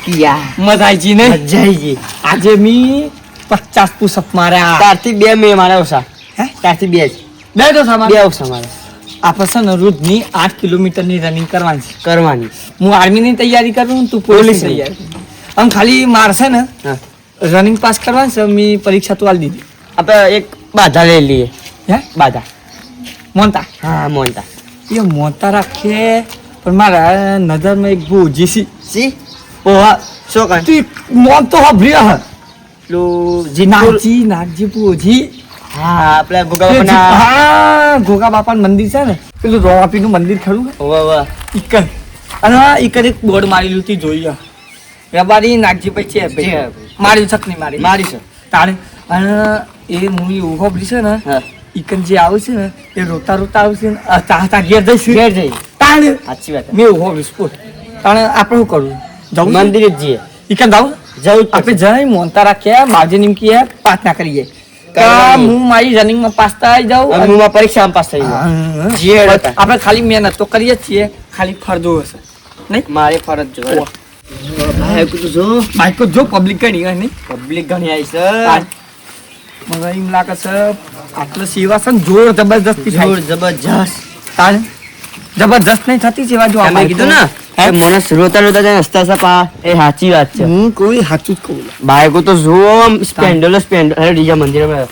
યા મજા આવી ને મજા આવી ગઈ. આજે મી 50 પુશઅપ માર્યા. 4 થી 2 મેં મારા ઓછા. હે 4 થી 2 બે તો સામાન 2 ઓછા મારા આપણે છે ને રોજની 8 કિલોમીટરની રનિંગ કરવાની છે. કરવાની. હું આર્મીની તૈયારી કરું તું પોલીસની તૈયારી અને ખાલી મારશે ને હા રનિંગ પાસ કરવાની છે. મેં પરીક્ષા તો આલી દીધી. આપણે એક બાધા લઈ લઈએ. હે બાધા મોનતા હા મોનતા એ મોનતા રાખીએ પણ મારા નજરમાં એક ભૂજી સી સી ઓહા શું કાંઈ તું મોન તો હભર્યો હ પેલું જીતપુર નાગજી ભૂજી હા આપણે ગોગા બાપાના હા ગોગા બાપાનું મંદિર છે ને પેલું રોવાપીનું મંદિર ખરું ને વાહ વાહ ઈકર અને ઈકર એક બોર્ડ મારેલું હતી જોઈએ રબારી નાગજીભાઈ છે ભાઈ મારી છક નહીં મારી છે તારે અને એ મૂવી એવું ખબરી છે ને હા ઈકન જે આવશે ને એ રોતા રોતા આવશે ને ચાહતા ઘેર જઈશું ઘેર જઈ તાણે સાચી વાત મેં એવું ખબરી સ્પોર્ટ તાણે આપણે શું કરવું જવું છે? મંદિરે જ જઈએ ઈકન જાવું જવું જ આપણે જઈ મોનતા રાખીએ બાજુ નીમકીએ પ્રાર્થના કરીએ કરવાની. હું મારી રનિંગમાં પાસ થઈ જાઉં અને હું પરીક્ષામાં પાસ થઈ ગયો હા. જીએ હતા. આપણે ખાલી મહેનત તો કરીએ જ છીએ ખાલી ફરજો હશે નહીં મારે ફરજ જો ભાઈ કુતું જો બાઈકો જો પબ્લિક ઘણી હોય નહીં પબ્લિક ઘણી આવી છે મને એમ લાગે છે આટલો સેવા છે ને જોર જબરદસ્તી જોર થાય જબરજસ્ત તારે જબરદસ્ત નહીં થતી સેવા જો તમે કીધું ને હે? કે મને રોતા રોતા જાય હસતા હસતા પા એ સાચી વાત છે હું કોઈ સાચું જ કહું બાઈકો તો જો સ્પેન્ડલ અરે બીજા મંદિરમાં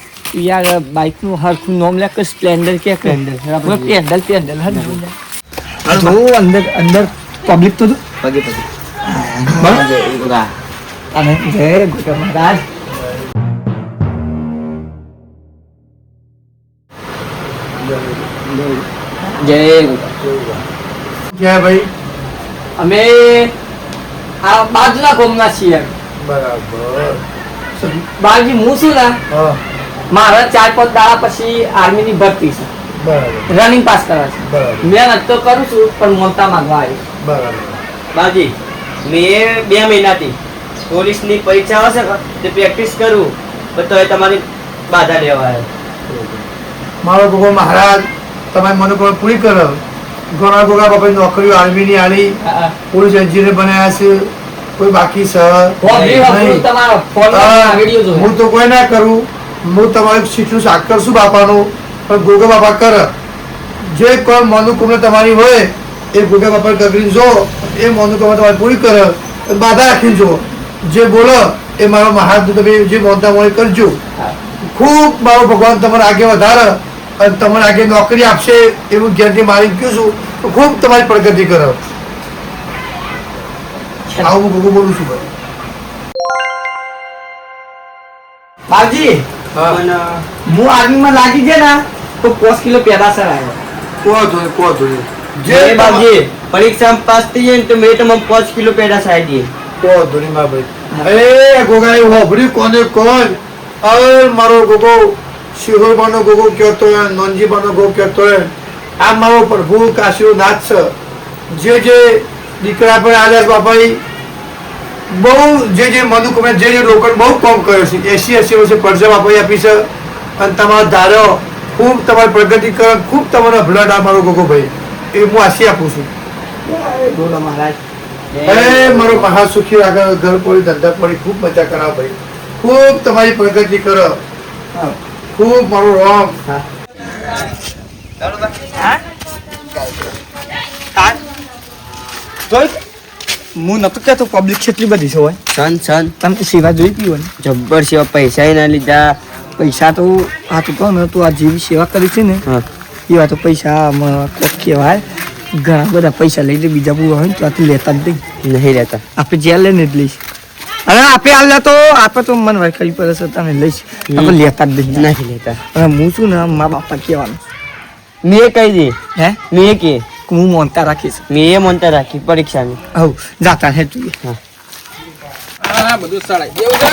યાર બાઈક નું હરખું નામ લે કે સ્પ્લેન્ડર કે Splendor. પેન્ડલ જો અંદર અંદર પબ્લિક તો જો. પગે પગે બરાબર? અને જય ગોટા મહારાજ જય ક્યાં ભાઈ અમે આ બાજુના ગામના છીએ બરાબર બાજી હું છું ને હા મારા 4-5 દાડા પછી આર્મી ની ભરતી છે બરાબર રનિંગ પાસ કરે છે બરાબર મહેનત તો કરું છું પણ મોનતા માંગવા આવી બરાબર બાજી મેં 2 મહિનાથી પોલીસની પરીક્ષા આવશે તે પ્રેક્ટિસ કરું પણ તો તમારી બાધા લેવા આવ્યો મારો ગોગો મહારાજ તમારી મનોકામના પૂરી કરો ઘણા ગોગા બાપાની નોકરીઓ આર્મીની આલી પોલીસ એન્જિનિયર બનાવ્યા છે કોઈ બાકી છે નહીં. તમારો ફોન વિડિયો જોયો હું તો કોઈ ના કરું હું તમારું શીખું સાકર છું બાપાનું પણ ગોગા બાપા કર જે કોઈ મનોકામના તમારી હોય એ ગોગા બાપા કરી જો એ મનોકામના તમારી પૂરી કરે બાધા રાખી જો જે બોલો એ મારો મહારાજ તમે જે મોનતા મોને કરજો ખૂબ મારો ભગવાન તમારા આગે વધારે અને તમારા આગે નોકરી આપશે એવું ગેરંટી મારી કહું છું તો ખૂબ તમારી પ્રગતિ કરો આવું હું ગોગો બોલું છું ભાઈ બાજી હા હું આર્મી માં લાગી જાય ને તો 5 કિલો પેદાસર આવ્યો કો જોઈએ જે બાજી પરીક્ષામાં પાસ થઈ જાય ને તો મેં તમને 5 કિલો પેડા સાઈ દીએ કો ધોની માં ભાઈ એ ગોગા એ હોભરી કોને કોણ અરે મારો ગોગો શિહોરબાનો ગોગો કહેતો હોય નોનજીબાનો ગોગો કહેતો હોય આ મારો પ્રભુ કાશીનો નાથ છે જે દીકરા પર આદર્શ બાપાઈ બહુ જે મનુકમે જે લોકોને બહુ કામ કર્યો છે 80 વર્ષે પરજા બાપાઈ આપી છે અને તમારો ધારો ખૂબ તમારી પ્રગતિ કરે ખૂબ તમારો બ્લડ આ મારો ગોગો ભાઈ એ હું આશી આપું છું બોલો મહારાજ એ મારો મહાસુખી આગળ ઘર પડી ધંધા પડી ખૂબ મજા કરાવ ભાઈ ખૂબ તમારી પ્રગતિ કરો ખૂબ મારો રામ હું નતો કહેતો પબ્લિક કેટલી બધી છે હોય સન તમે સેવા જોઈતી હોય ને જબ્બર સેવા પૈસા ના લીધા પૈસા તો આ તો કહો ને તું આ જેવી સેવા કરી છે ને હા એવા તો પૈસા કોક કહેવાય ઘણા બધા પૈસા લઈ લે બીજા પૂરા હોય ને તો આ તો લેતા જ નહીં નહીં રહેતા આપણે જ્યાં લઈને જ લઈશ અને આપણે હાલ તો આપણે તો મન વાય કરી પડે છે તમે લઈશ આપણે લેતા જ નહીં નહીં લેતા અને હું છું ને મારા બાપા કહેવાનું મેં કહી દી હે મેં કે હું મોનતા રાખીશ મેં મનતા રાખી પરીક્ષાની હવ જાતા હે તું આ બધું સળાઈ દેવું છે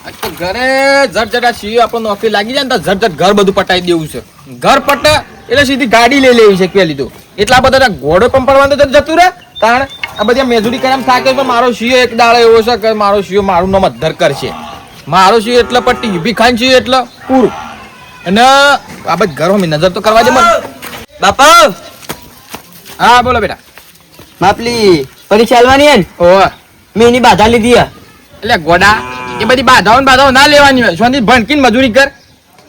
આ તો ઘરે ઝટઝટ આ સીઓ આપણો નોકરી લાગી જાય ને તો ઝટઝટ ઘર બધું પટાઈ દેવું છે ઘર પટા એટલે સીધી ગાડી લઈ લેવી છે પેલી તો એટલા બધા ઘોડો પણ પડવાનું તો જતું રહે કારણ આ બધી મજૂરી કર્યા થાકે પણ મારો સીઓ એક દાડો એવો છે કે મારો સીઓ મારું નામ અધ્ધર કરશે મારો સીઓ એટલે પટ્ટી ભીખાન સીઓ એટલે પૂરું અને આ બધી ઘરોમાં નજર તો કરવા દે મને બાપા હા બોલો બેટા માપલી પરીક્ષા આલવાની હે ને ઓહ મેં એની બાધા લીધી હે. એટલે ગોડા એ બધી બાધાઓ ને બાધાઓ ના લેવાની હોય શાંતિ ભણકીને મજૂરી કર.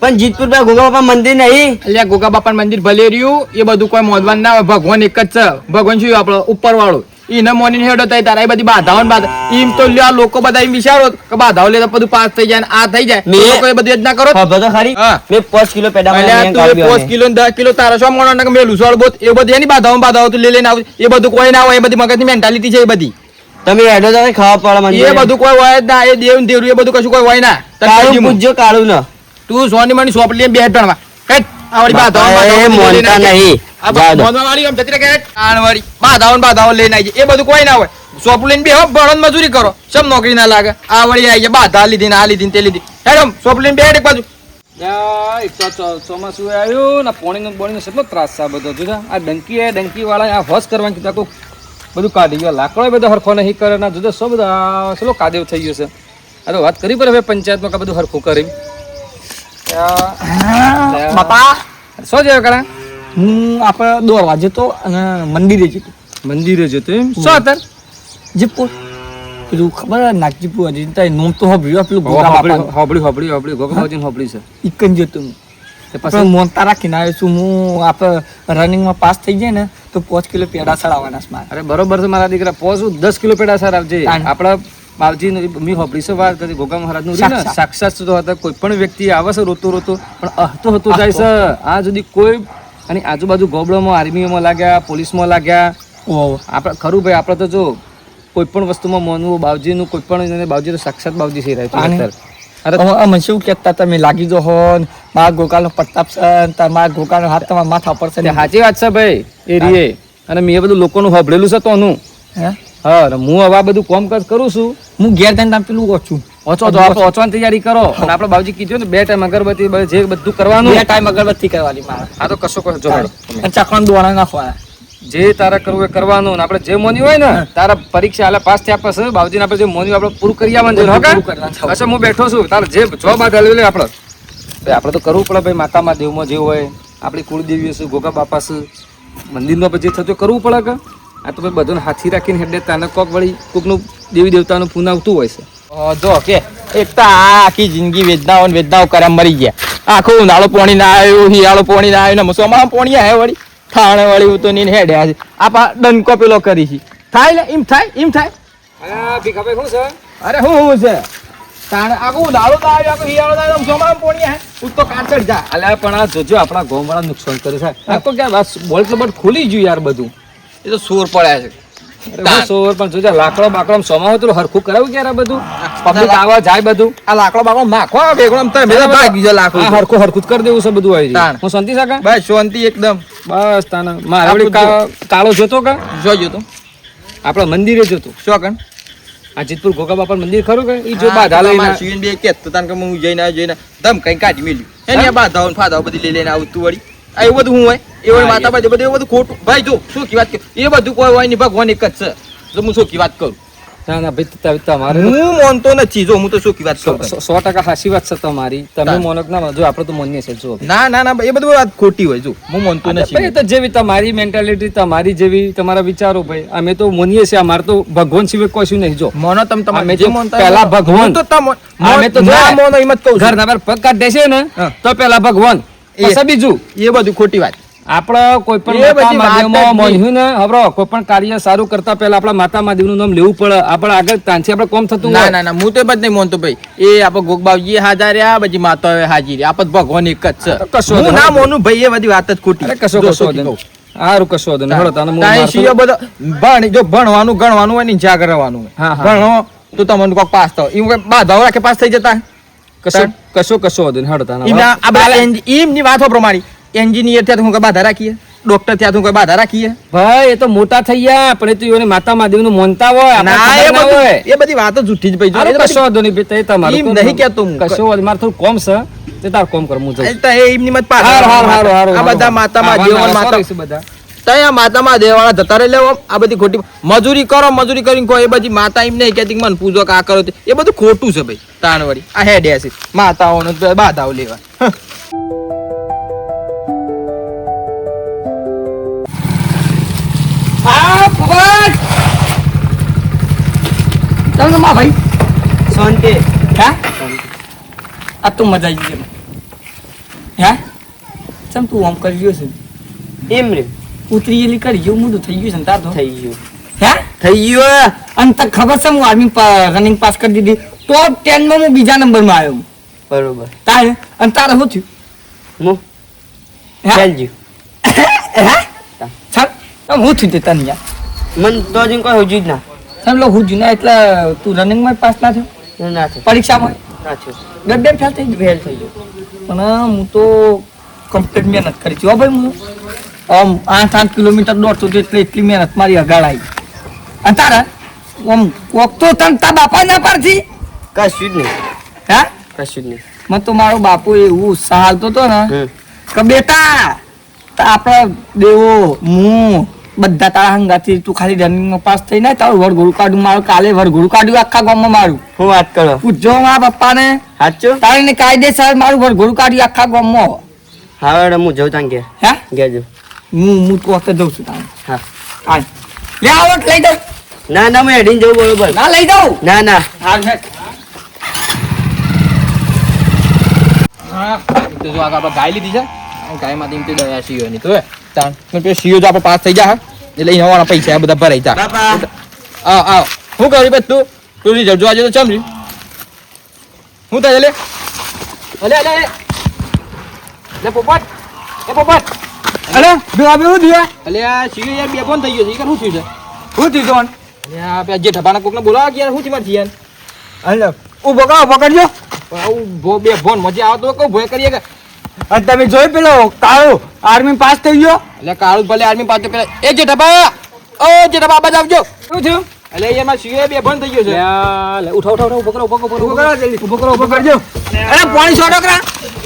પણ જીતપુર પર ગોગા બાપા મંદિર નહીં. એટલે ગોગા બાપાનું મંદિર ભલે રહ્યું એ બધું કોઈ મોદવાનું ના હોય ભગવાન એક જ છે. ભગવાન શું આપણો ઉપર વાળો એને મોની હેડો થાય તારા એ બધી બાધાઓ ને બાધા એમ તો લ્યો આ લોકો બધા એમ વિચારો કે બાધાઓ લે તો બધું પાસ થઈ જાય ને આ થઈ જાય મેં- લોકો એ બધું જ ના કરો. ખબર તો ખરી હા. મેં 5 કિલો પેડા અલ્યા તું એ 5 કિલો ને 10 કિલો તારા શું મોણો ને મેલું સોળ બોત એ બધી એની બાધાઓ તું લઈને આવ એ બધું કોઈ ના હોય એ બધી મગજની મેન્ટાલિટી છે એ બધી તમે હેડો તો ખાવા પડે એ મંદિર બધું કોઈ હોય જ ના એ દેવ ને દેવરું એ બધું કશું કોઈ હોય ના તને કહી કાળું દઉં હું. પૂજ્યો કાળું ન તું સોની મની સોપ લઈને બેઠ ભણવા કઈ આવડી બાધાઓ બાપા, એ બાધાઓ લઈને મોનતા આવી. નહીં. આ જા દો. મોનવા વાળી આમ જતી રહે કે આણવાળી બાધાઓ ને બાધાઓ લઈને આવી જાય. એ બધું કોઈ ના હોય સોપ લઈને બેહો ભણો ને મજૂરી કરો સમ નોકરી ના લાગે આ વળી આવી જાય બાધા લીધી ને આ લીધી ને તે લીધી હેડો સોપ લઈને બેઠ એક બાજુ એક તો ચોમાસું આવ્યું ને પોણીનો બોણીનો કેટલો ત્રાસ છે આ બધો જોજા આ ડંકી વાળા આ વસ કરવાનું કીધું આખું બધું કાઢી ગયો લાકડો બધો હરખો નહીં કરે ના જોજો શું બધા ચલો કાદેવ થઈ ગયો છે આ તો વાત કરી પર હવે પંચાયતમાં કે બધું હરખું કરી બાપા શું છે કરા હું આપણે દોડવા જતો અને મંદિરે જતો મંદિરે જતો એમ શું અત્યારે જીતપુર પેલું ખબર નાગજીપુર હજી તારી નોમ તો હોભળ્યું પેલું ગોગા બાપાનું. હોબળી ગોગાબાજીને હોબળી છે ઈકન જતો હું તે પછી મોનતા રાખીને આવ્યો છું હું આપણે રનિંગમાં પાસ થઈ જાય ને તો 5 કિલો પેડા ચડાવવાના છે મારે. અરે બરોબર છે મારા દીકરા પોસું 10 કિલો પેડા સાર આવજે તાન. આપણા બાવજી મી હોબળી છે વાત કરી ગોગા મહારાજ નું સાક્ષાત. સાક્ષાત તો હતા કોઈ પણ વ્યક્તિ આવે છે રોતો પણ હતો જાય છે આ સુધી કોઈ અને આજુબાજુ ગોબડામાં આર્મીમાં લાગ્યા પોલીસમાં લાગ્યા ઓહ આપણે ખરું ભાઈ આપણે તો જો કોઈ પણ વસ્તુમાં માનવું બાવજીનું કોઈ પણ બાવજી તો સાક્ષાત બાવજી છે રહે તાન. અરે અમે શું કહેતા તમે લાગી જો હો ને મારા ગોકાનો પ્રતાપ છે ને તમારા ગોકાનો હાથ તમારા માથા પર છે તે સાચી વાત છે ભાઈ એ રીએ અને મેં એ બધું લોકોનું હોભળેલું છે તો હું હે? હા અને હું હવે આ બધું કામકાજ કરું છું હું ઘેર જઈને તમે પેલું ઓછું ઓછો તો આપણે ઓછવાની તૈયારી કરો અને આપણે બાવજી કીધું ને 2 ટાઈમ અગરબત્તી જે બધું કરવાનું 2 ટાઈમ અગરબત્તી કરવાની મારે આ તો કશો કોઈ જો હેડો. અને ચકણ દોણા નાખવાના જે તારા કરવું એ કરવાનું અને આપણે જે મોની હોય ને તારા પરીક્ષા આલે પાસ થયા પછી બાવજીને આપણે જે મોની આપણે પૂરું કરી આવવાનું છે હો પૂરું કે? કરવાનું છે. અચ્છા હું બેઠો છું તારે જે જોબ આ લે આપણે ભાઈ આપણે તો કરવું પડે ભાઈ માતામાં દેવમાં જે હોય આપણી કુળદેવી છે ગોગા બાપા છે મંદિરમાં પછી થતું કરવું પડે કે આ તો ભાઈ બધાને હાથી રાખીને હેડે તાને કોક વળી કોકનું દેવી દેવતાનું પૂન આવતું હોય છે જો કે એક તો આ આખી જિંદગી વેદનાઓ કર્યા મરી ગયા આખું ઉનાળો પોણી ના આવ્યું શિયાળો પોણી ના આવ્યું ને ચોમાસા પોણી આવ્યા વળી થાણે વળી ઉતરીને હેડ્યા છે આપા ડંકો પેલો કરી છે થાય લે એમ થાય ભીખાભાઈ શું છે અરે હું છે તાણે આખું ઉનાળો ના આવ્યો આખું શિયાળો ના આવ્યો ચોમાસા પોણી આવે ઉત તો કાચડ જા અલ્યા પણ આ જોજો આપણા ગામવાળા નુકસાન કરે છે આ તો ક્યાં બોલ્ટ બોલ્ટ ખુલી ગયું યાર બધું એ તો સૂર પડ્યા છે અરે હું સોર પણ જોજે લાકડો બાકડો સોમાં હોય તો હરખું કરાવ્યું ક્યારે આ બધું પબ્લિક આવા જાય બધું આ લાકડો બાકડો નાખો ભેગો આમ તમે બધા ભાગી જો લાકડો આ હરખું હરખું જ કરી દેવું છે બધું આવી તાણ. હું શાંતિ સાકા બસ શાંતિ એકદમ બસ તાના મારે આપણું વળી કાળો જોતો કા જોજો તો આપણા મંદિરે જોતો શું કણ આ જીતપુર ગોગા બાપા મંદિર ખરું કે ઈ જો બાધા લઈને શિવન બે કે તો તાન કે હું જઈને ધમ કઈ કાઢી મેલ્યું એની આ બાધાઓ ને ફાધાઓ બધી લઈને આવતું વળી આ એવું બધું હું હોય એ વળી માતા બાજુ બધું એવું બધું ખોટું ભાઈ જો શું કી વાત કે એ બધું કોઈ હોય નહીં ભગવાન એક જ છે જો હું શું કી વાત કરું ના ના ભાઈ તમારે હું માનતો નથી જો હું તો શું કી વાત કરું 100% હાચી વાત છે તમારી તમે તાણ. મોનક ના જો આપણે તો માનીએ છે જો ના એ બધું વાત ખોટી હોય જો હું માનતો ભાઈ નથી તો જેવી તમારી મેન્ટાલિટી તમારી જેવી તમારા વિચારો ભાઈ અમે તો માનીએ છીએ અમારે તો ભગવાન સિવાય કશું નહીં જો મોનો તમ અમે તમારે તો જે માનતા પહેલા હોય. ભગવાન. હું તો તમ અમે તો ના જો- મોનો એમ જ કહું ઘર છું ના બાર પગ કાઢ દેશે ને હા. તો પેલા ભગવાન એ- પછી બીજું એ બધું ખોટી વાત આપણે કોઈ પણ એ બધી માતા વાત જ મહાદેવમાં નહીં. માન્યું ને હબરો કોઈ પણ કાર્ય સારું કરતા પહેલા આપણા માતા મહાદેવનું નામ લેવું પડે આપણે આગળ ત્યાંથી આપણે કોમ થતું ના હોય ના હું તો એ બધું નહીં માનતો ભાઈ એ આપણે ગોગબાવજી હાજર રહ્યા પછી માતા હાજી રહ્યા આપણે ભગવાન એક જ તો છે કશો હું વાંધો ના નહીં. માનું ભાઈ એ બધી વાત જ ખોટી અરે કશો જો કશો શું વાંધો કહું. નહીં. હારું કશો વાંધો નહીં. હેડો તાને હું તારી મારતો- શિયો બધો જો ભણવાનું ગણવાનું હોય ને ઈચ્છા કરવાનું હોય હા, હા. ભણો તો તમને કોક પાસ થાવ એમ કોઈ બાધાઓ રાખે પાસ થઈ જતા કશો વાંધો નહીં. હેડો તાને. એમના આ બધા એમની વાતો પ્રમાણે એન્જિનિયર થયા તો હું કોઈ બાધા રાખીએ ડોક્ટર થયા તો હું કોઈ બાધા રાખીએ ભાઈ એ તો મોટા થઈ ગયા પણ એ તો એને માતા મહાદેવનું માનતા હોય આપણે ના ખબર એ ના હોય. બધું એ બધી વાતો જૂઠી જ ભાઈ જો. હારું, એ બધી- કશો વાંધો નહીં ભાઈ, તે તમારું એમ કોમ નહીં કહેતો હું. કશો વાંધો નહીં. મારે થોડું કોમ છે તે તાર કોમ કર હું જાઉં. એ તો એ એમની મત પાસ હારું. આ બધા માતામાં આવા દેવન નવા માતા રહીશું બધા. ત્યાં માતામાં દેવાળા જતા રહે લેવો આ બધી ખોટી મજૂરી કરો મજૂરી કરીને કોઈ એ બધી માતા એમ નહીં કહેતી કે મને પૂજો કે આ કરો તે. એ બધું ખોટું છે ભાઈ તાણવડી આ હેડે છે માતાઓનો બાધાઓ લેવા તમે મા ભાઈ શાંતિ હે આ તો મજા આવી ગઈ હે ચમ તું આમ કરી ગયો છે એમ રે ઉતરી એલી કરી ગયું મોટું થઈ ગયું છે ને તાર તો થઈ ગયું હે થઈ ગયું અને તને ખબર છે હું આર્મી રનિંગ પાસ કરી દીધી ટોપ 10 માં હું બીજા નંબરમાં આવ્યો બરોબર તારે અને તારે શું થયું હું હે? ફેલ ગયું ચાલ આમ હું થયું તે તને યાર મન તો હજી કોઈ હજુ જ ના ચાલ લો હું જુના એટલે તું રનિંગમાં પાસ ના થયો ના થયું પરીક્ષામાં ના થયું બે ફેલ થઈ ગયું ફેલ થઈ ગયું પણ હું તો કમ્પ્લીટ મહેનત કરી છું હો ભાઈ હું આમ 8 કિલોમીટર દોડતો હતો એટલે એટલી મહેનત મારી અગાડ આવી અને તારા આમ કોક તો તને તારા બાપા ના પાડતી કશું જ નહીં હે કશું જ નહીં મને તો મારો બાપુ એવું ઉત્સાહ હાલતો હતો ને હમ. કે બેટા તો આપણા દેવો હું બધા તારા હંગાથી તું ખાલી રનિંગમાં પાસ થઈ ને તારું વરઘોડું કાઢું મારું કાલે વરઘોડું કાઢ્યું આખા ગામમાં મારું હું વાત કરો પૂછજો મારા પપ્પાને સાચું તારીને કાયદેસર મારું વરઘોડું કાઢ્યું આખા ગામમાં હવે હું જઉં ત્યાં ઘેર હે ઘેર જઉં હું તો વખતે જઉં છું તારે હા હાલ લે આવો લઈ દઉં ના ના હું હેડીને જવું બરોબર ના લઈ દઉં ના ના હાલ હે હા તો જો આગળ આપણે ગાય લીધી છે અને ગાયમાંથી એમ તો દયા શીઓની તો તાણ પેલો શીઓ જો આપણે પાસ થઈ જાય એટલે અહીં હવાના પૈસા આ બધા ભરાઈ જા બાપા આ હું કહું બસ તું રિઝલ્ટ જોવા જતો ચમ રી હું થાય લે અલે અલે લે પોપટ એ પોપટ અરે બે હું દિયા અલે આ શીઓ યાર બે ફોન થઈ ગયો છે ઈ શું થયું છે હું થયું જોન અલે આ બે જે ઠપાના કોકને બોલાવા કે યાર શું થયું યાર હાલો ઉભો પકડજો આવું બે ફોન મજા આવતો કહું ભોય કરીએ કે અને તમે જોઈ પેલો કાળો આર્મી પાસ થઈ ગયો એટલે કાળું ભલે આર્મી પાસે પેલા એ જે ઠપા ઓ જે ઠપા આબાજ આવજો શું થયું એટલે યાર માં શીઓ બે ફોન થઈ ગયો છે લે ઉઠો ઉભો કરો જલ્દી ઉભો કરજો અરે પાણી છોડો કરા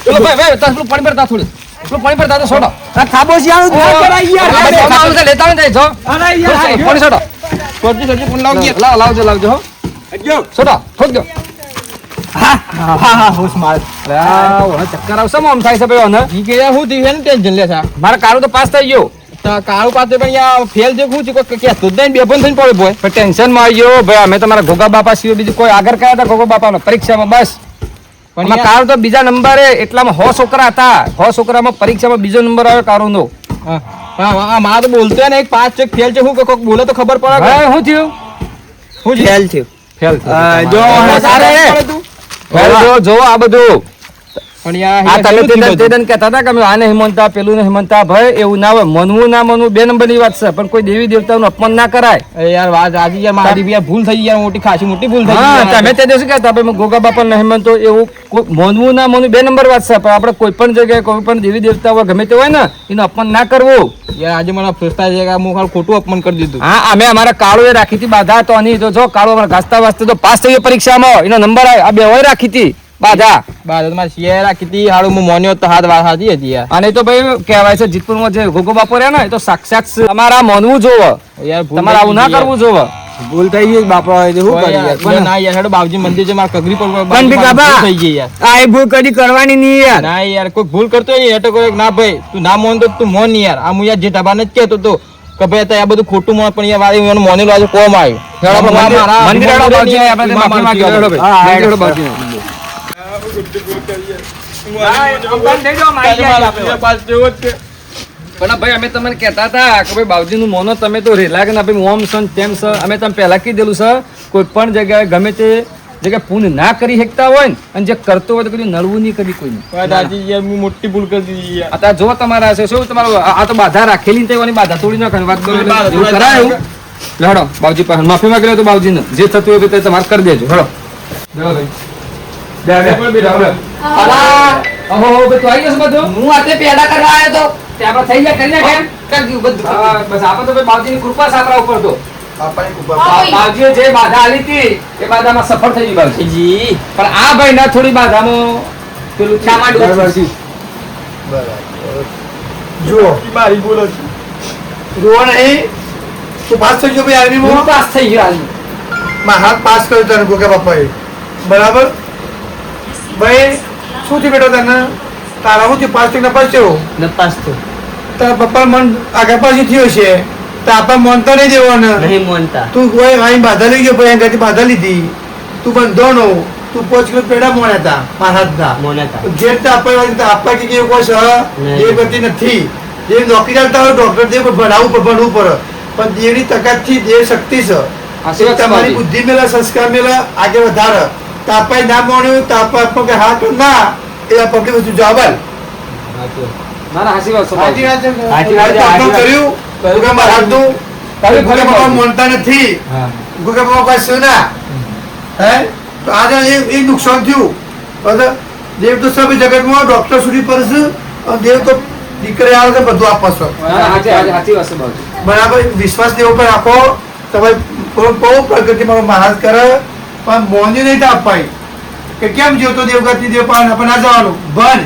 ચલો ભાઈ તાસ પેલું પાણી ભરતા થોડું પેલું પાણી ભરતા તો છોડો આ ખાબોશિયાનું ધ્યાન કરાઈ યાર લેતા હોય ને જો અરે યાર પાણી છોડો છોડજી ફોન લાવજો હો છોડો છોડજો હા હોશ માર ચક્કર આવશે આમ થાય છે ભાઈ ને ઈ કે યાર હું થયું એને ટેન્શન લે છે મારા કાળું તો પાસ થઈ ગયો તો કાળું પાસે પણ યાર ફેલ જે હું છે કે તો દઈને બે ફોન થઈને પડે બોય પણ ટેન્શન માં આવી ગયો ભાઈ અમે તમારા ગોગા બાપા સિવાય બીજું કોઈ આગળ કયા હતા ગોગા બાપાનો પરીક્ષામાં બસ પણ પણ કારો તો બીજા નંબરે એટલામાં 100 છોકરા હતા 100 છોકરામાં પરીક્ષામાં બીજો નંબર આવ્યો કારોનો હા મારા તો બોલતો ને એક પાંચ ચેક ફેલ છે હું કે કોક બોલે તો ખબર પડે હવે શું થયું હું છે ફેલ થયું ફેલ જો જો જો આ બધું પણ યાર આ તમે તે દન કહેતા હતા કે અમે આને હિમંતા પેલું ને હિમંતા ભાઈ એવું ના હોય મનવું ના મનવું બે નંબરની વાત છે પણ કોઈ દેવી દેવતાનું અપમાન ના કરાય અરે યાર વાત આજે યાર મારી બી યાર ભૂલ થઈ યાર મોટી ખાસી મોટી ભૂલ થઈ હા ગઈ તમે તે દિવસે કહેતા ભાઈ ગોગા બાપા ને હિમંતો એવું મનવું ના મનવું બે નંબર વાત છે પણ આપણે કોઈ પણ જગ્યાએ કોઈ પણ દેવી દેવતા હોય ગમે તે હોય ને એનું અપમાન ના કરવું યાર આજે મને ફેસતા છે કે હું ખાલી ખોટું અપમાન કરી દીધું હા અમે અમારા કાળો એ રાખી હતી બાધા તો આની તો જો કાળો અમારા ઘાસતા વાસ્તે તો પાસ થઈ ગયો પરીક્ષામાં એનો નંબર આવ્યો આ બે હોય રાખી હતી બાધા બાદ તમારે શિયાળ રાખી હતી હારું હું મોન્યો તો હાથ વાત સાચી હતી યાર અને તો ભાઈ કહેવાય છે જીતપુરમાં જે ગોગો બાપો રહ્યા ને એ તો સાક્ષાત તમારા માનવું જોવે યાર ભૂલ તમારે આવું ના થઈ ગઈ કરવું જોવે ભૂલ થઈ ગઈ બાપા હોય તો શું યાર. કરી યાર, યાર ના યાર હેડો બાપજી મંદિર છે મારા કગરી પર પણ બી કાબા. ભૂલ થઈ ગઈ યાર આ એ ભૂલ કદી કરવાની નહીં યાર ના યાર કોઈ ભૂલ કરતો હોય ને એટલે કોઈ ના ભાઈ તું ના મોન તો તું મોન નહીં યાર આ હું યાર જે ઢબાને જ કહેતો હતો કે ભાઈ અત્યારે આ બધું ખોટું મોન પણ યાર વાળી મને મોનેલો આજે કોમ આવ્યો હેડો આપણે મારા મંદિર હેડો બાપજીને આપણે માફી માંગી હેડો ભાઈ. હા, મંદિર હેડો હેડો. બાપજીને. પણ ભાઈ અમે તમને કહેતા હતા કે ભાઈ બાવજીનું મોનો તમે તો રેલા કે ના ભાઈ ઓમ સન તેમ સન અમે તમે પહેલા કીધેલું છે કોઈ પણ જગ્યાએ ગમે તે જગ્યાએ પૂન ના કરી શકતા હોય ને અને જે કરતો હોય તો કદી નડવું નહીં કદી કોઈને વાત આજે યાર હું મોટી ભૂલ કરી દીધી યાર અત્યારે જો તમારા છે શું તમારું આ તો બાધા રાખેલી ને તેવાની બાધા તોડી નાખવાની વાત કરો એટલે એવું કરાય એવું લડો બાવજી પાસે માફી માંગી લો તો બાવજીને જે થતું હોય તે તમારે કરી દેજો હળો ચલો ભાઈ અહો ભાઈ તો આવી જશે બધું હું આતે પેડા કરવા આવ્યો તો તે આપણે થઈ જાય કરી નાખે કરી દીધું બધું બસ આપણે તો ભાઈ બાવજીની કૃપા છે આપણા ઉપર તો બાપાની કૃપા. બાવજીએ જે બાધા આલી હતી એ બાધામાં સફળ થઈ ગઈ બાવજી પણ આ ભાઈ ના થોડી બાધામાં પેલું ચામાડું બરાબર. બરાબર. જુઓ મારી ભૂલ હતી જુઓ નહીં તું પાસ થઈ ગયો ભાઈ આર્મીમાં પાસ થઈ ગયો આજે માં હાથ પાસ કર્યો તને ગોગા બાપાએ બરાબર ભાઈ શું થયું બેટા તને તારા શું થયું પાસ થઈને પાસ થયો નપાસ તો તારા પપ્પા મન આગળ પાછી થયો છે તો આપણે માનતા નહીં દેવાના નહીં માનતા. તું કોઈ અહીં બાધા લઈ ગયો ભાઈ અહીંયાથી બાધા લીધી તું બંધોનો તું 5 કિલો પેડા મોણ્યા હતા મહારાજના મોનતા. જે રીતે આપવા કે કોઈ નહીં. દેવ ગતિ નથી દેવ નોકરી ચાલતા હોય ડોક્ટર દેવ ભણવું પડે પણ દેવની તાકાતથી દેવ શક્તિ છે આશીર્વાદ તમારી સમાધિ. બુદ્ધિ મેળા સંસ્કાર મેળા આગળ વધારે તાપાય ના માણ્યું તાપા કે હા તો ના એ પબ્લિક વસ્તુ જવાબ આલ. ના ના આશીર્વાદ સમાધિ. સાચી વાત છે સાચી વાત છે, આપણે સાચી કર્યું ગુગા મહારાજનું. કર્યું, ગુગા કર્યું. બાબા માનતા નથી હા. ગુગા બાબા પાસે શું ના હે તો આજે એ નુકસાન થયું બરાબર દેવ તો સબ જગતમાં ડોક્ટર સુધી પડશે અને દેવ તો દીકરી આવે તો બધું આપે છે ના ના સાચી વાત છે બાબુજી. બરાબર વિશ્વાસ દેવ પર રાખો તમે બહુ પ્રગતિ મારો મહારાજ કરે પણ મોંધી નહીં તો અપાય કે કેમ જોતો દેવગતિ દેવ પાન આપણે ના જવાનું બંધ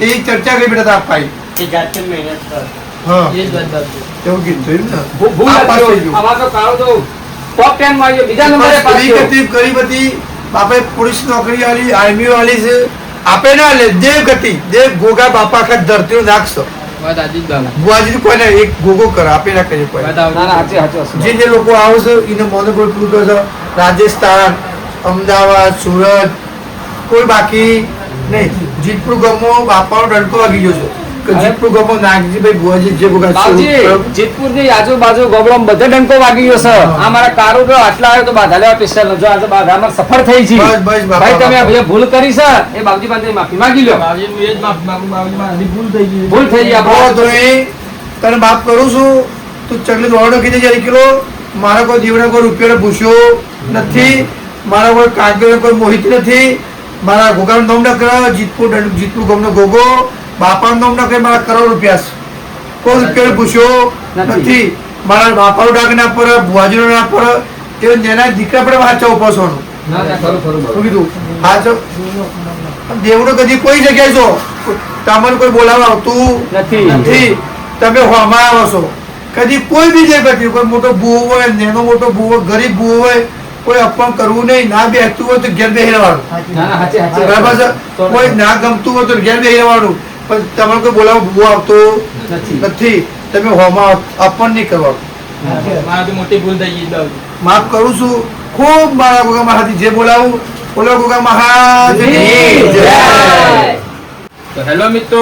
એ ચર્ચા કરી બેટા અપાય એ જાતે મહેનત કર. હા એ જ વાત બાપુ. એવું કીધું એમ ને ભૂલ આ પાસ થઈ નથી. ગયું. આમાં તો કાળો તો top 10 માં આવ્યો. બીજા નંબરે પાસ સ્ત્રી થયો. ગતિ કરી બધી બાપે પોલીસ નોકરી આલી આર્મી વાળી છે આપે ના લે દેવ ગતિ દેવ ગોગા બાપા આખા ધરતીનો નાખશો વાત આજી જ બાબા. બુઆજી કોઈને એક ગોગો કર આપે ના કરીએ કોઈ વાત ના ના આવડી. સાચી વાત છે. જે લોકો આવે છે એને મોનોપોલ પૂરું કરે છે રાજસ્થાન અમદાવાદ સુરત કોઈ બાકી નહીં જીતપુર ગામમાં બાપાનો ડંકો વાગી ગયો છે કે જીતપુર ગામમાં નાગજીભાઈ બુઆજી જે ગોગા બાપુજી, જેતપુરની આજુબાજુ ગોબડોમાં બધે ડંકો વાગી ગયો છે. આ મારા કારો જો આટલા આવ્યો તો બાધા લેવા સ્પેશિયલ જો આજે બાધા અમારે સફળ થઈ છે. બસ, બસ, બાપા, ભાઈ તમે આ બાપા. જે ભૂલ કરી છે એ બાપજી પાસે માફી માંગી લ્યો. બાવજીનું એ જ માફી માંગુ, બાવજી મારાથી ભૂલ થઈ ગઈ. ભૂલ થઈ ગઈ બહુ આપણે. તો એ તને બાપ કરું છું તું ચકલી દોડો કીધી 4 કિલો મારા કોઈ દીવડા કોઈ રૂપિયાનો ભૂસ્યો નથી મારા કોઈ કાગળ કોઈ મોહિત નથી મારા ગોગાનું નામ ના કરે જીતપુર ગામનો ગોગો બાપાનું નામ ના કરે મારા કરોડ રૂપિયા છે. કોઈ રૂપિયાનો ભૂસ્યો નથી મારા બાપાનું ડાક ના પડે ભુવાજીનો ના પડે એ જેના દીકરા પડે વાંચા ઉપાસવાનું ના ના ખરું ખરું શું બાપુ. કીધું હાચો દેવડો કદી કોઈ જગ્યાએ જો તમને કોઈ બોલાવવા આવતું નથી. નથી તમે હોમાં આવો છો કદી કોઈ બી જગ્યાએ કોઈ મોટો ભૂવો હોય નાનો મોટો ભૂવો ગરીબ ભૂવો હોય કોઈ અપમાન કરવું નહીં ના બેસતું હોય તો ઘેર બેસી રહેવાનું ના ના સાચી સાચી બરાબર છે વાત. કોઈ ના ગમતું હોય તો ઘેર બેસી રહેવાનું પણ તમારે કોઈ બોલાવવા ભૂવો આવતો નથી. નથી તમે હોમાં અપમાન નહીં કરવાનું મારાથી મોટી ભૂલ થઈ ગઈ બાવજી. માફ કરું છું ખૂબ મારા ગોગા મહારાજથી જે બોલાવું બોલો ગોગા મહારાજની જય. તો હેલો મિત્રો,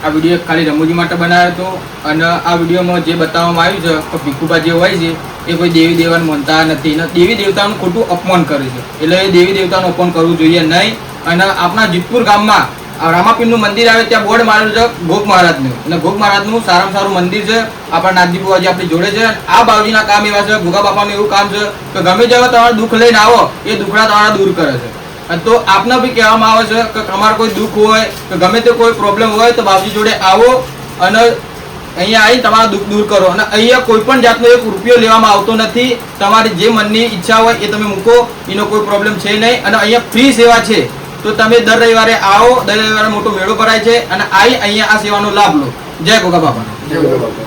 આ વિડીયો ખાલી રમૂજી માટે બનાવ્યો હતો અને આ વિડીયોમાં જે બતાવવામાં આવ્યું છે કે ભીખુબા જે હોય છે એ કોઈ દેવી દેવાને માનતા નથી અને દેવી દેવતાનું ખોટું અપમાન કરે છે. એટલે એ દેવી દેવતાનું અપમાન કરવું જોઈએ નહીં. અને આપણા જીતપુર ગામમાં આ રામાપીરનું મંદિર આવે ત્યાં બોર્ડ મારેલું છે ગોગ મહારાજનું અને ગોગ મહારાજનું સારામાં સારું મંદિર છે. આપણા નાથજી બુવાજી આપણી જોડે છે. આ બાવજીના કામ એવા છે, ગોગા બાપાનું એવું કામ છે કે ગમે તેવા તમારે દુઃખ લઈને આવો એ દુઃખડા તમારા દૂર કરે છે. અને તો આપને બી કહેવામાં આવે છે કે તમારે કોઈ દુઃખ હોય કે ગમે તે કોઈ પ્રોબ્લેમ હોય તો બાપજી જોડે આવો અને અહીંયા આવી તમારા દુઃખ દૂર કરો. અને અહીંયા કોઈ પણ જાતનો એક રૂપિયો લેવામાં આવતો નથી. તમારી જે મનની ઈચ્છા હોય એ તમે મૂકો, એનો કોઈ પ્રોબ્લેમ છે નહીં. અને અહીંયા ફ્રી સેવા છે તો તમે દર રવિવારે આવો. દર રવિવારે મોટો મેળો ભરાય છે અને આવી અહીંયા આ સેવાનો લાભ લો. જય ગોગા બાપા. જય ગોગા બાપા.